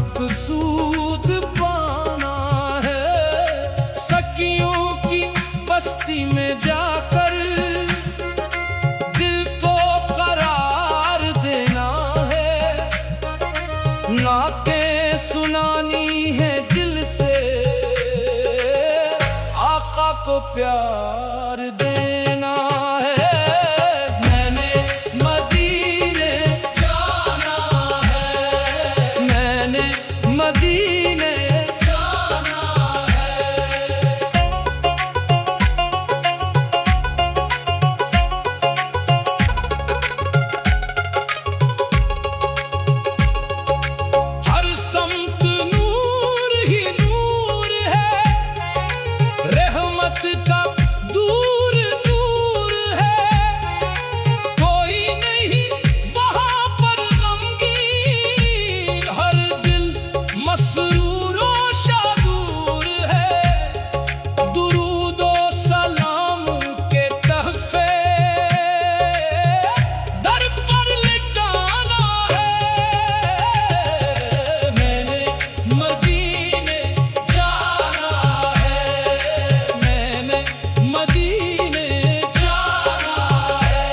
मकसूद पाना है। सखियों की बस्ती में जाकर दिल को करार देना है। नातें सुनानी है दिल से, आका को प्यार देना है। मदीने जाना है। हर समत नूर ही नूर है, रहमत का दूर दूर है। कोई नहीं वहाँ पर गमगीन, हर दिल मसरूर और शादूर है। दुरूद और सलाम के तहफे दर पर लिटाना है। मैंने मदीने जाना है, मैंने मदीने जाना है।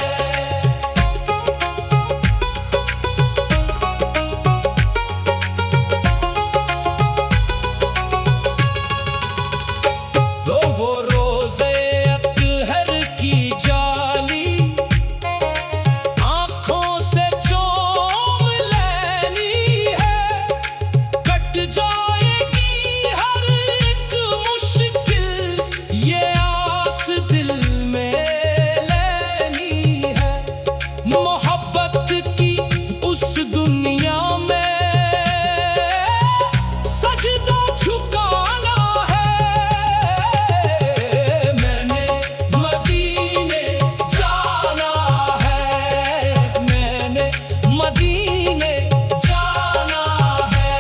तो वो रोज़े अत्हर की जाली आँखों से चूम लेनी है। कट जाएगी हर एक मुश्किल, ये आस दिल में लेनी है। मोहब्बत की उस दुनिया में सजदा झुकाना है। मैंने मदीने जाना है, मैंने मदीने जाना है।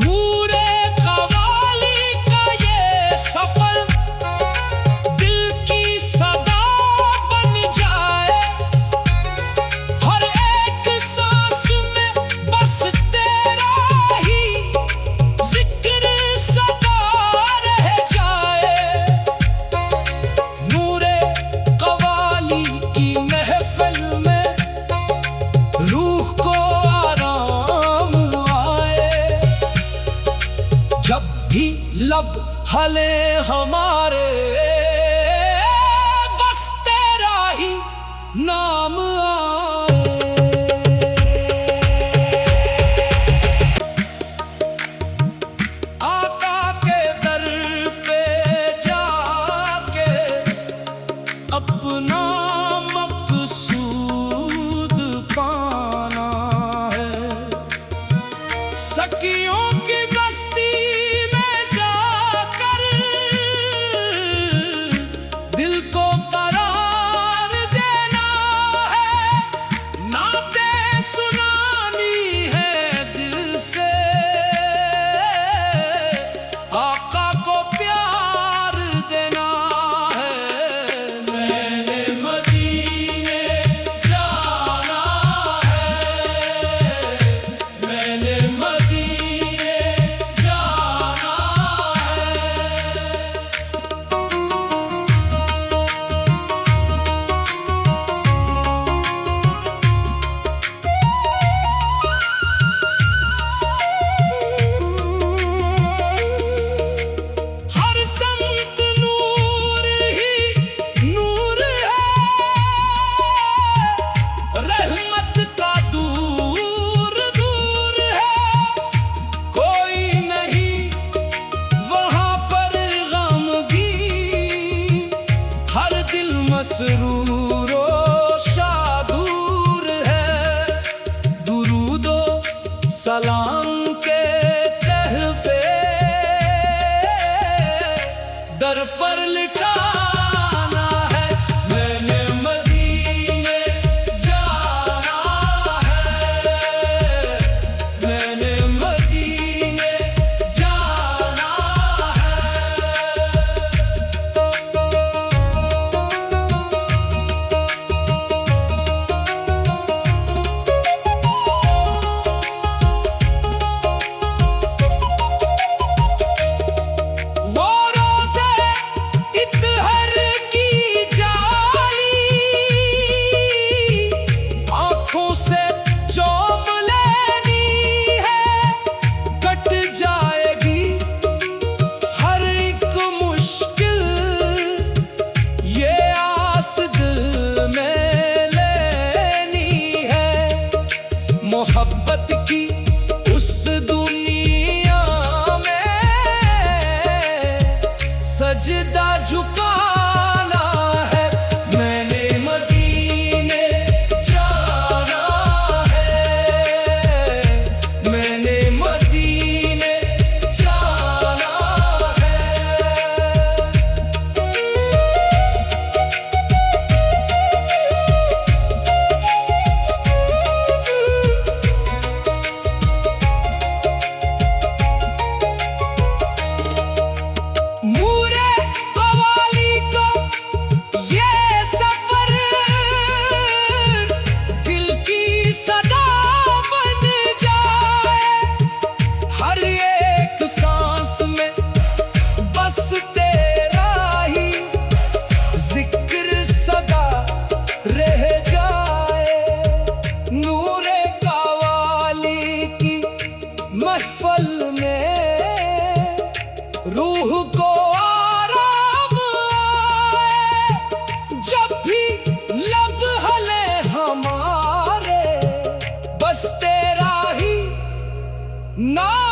नूरे क़वाली का ये सफर दिल की सदा बन जाए। हर एक सांस में बस तेरा ही जिक्र सदा रह जाए। नूरे क़वाली की महफिल में रूह को आराम आए। जब भी लब हले हमारे, बस तेरा ही नाम आए। आका के दर पे जाके अपना मकसूद पाना है। सखियों की बस्ती में जाकर दिल को करार देना है। नातें सुनानी है दिल से, आका को प्यार देना है। मैंने मदीने जाना है, मैंने मदीने जाना है। हर संत नूर ही नूर है, रहमत का दूर दूर है। कोई नहीं वहाँ पर गमगीन, हर दिल मसरूर और शादूर है। दुरूद और सलाम के तहफे दर पर लिटाना है। मैंने मदीने जाना है, मैंने महफल में रूह को आराम आए, जब भी लब हले हमारे बस तेरा ही नाम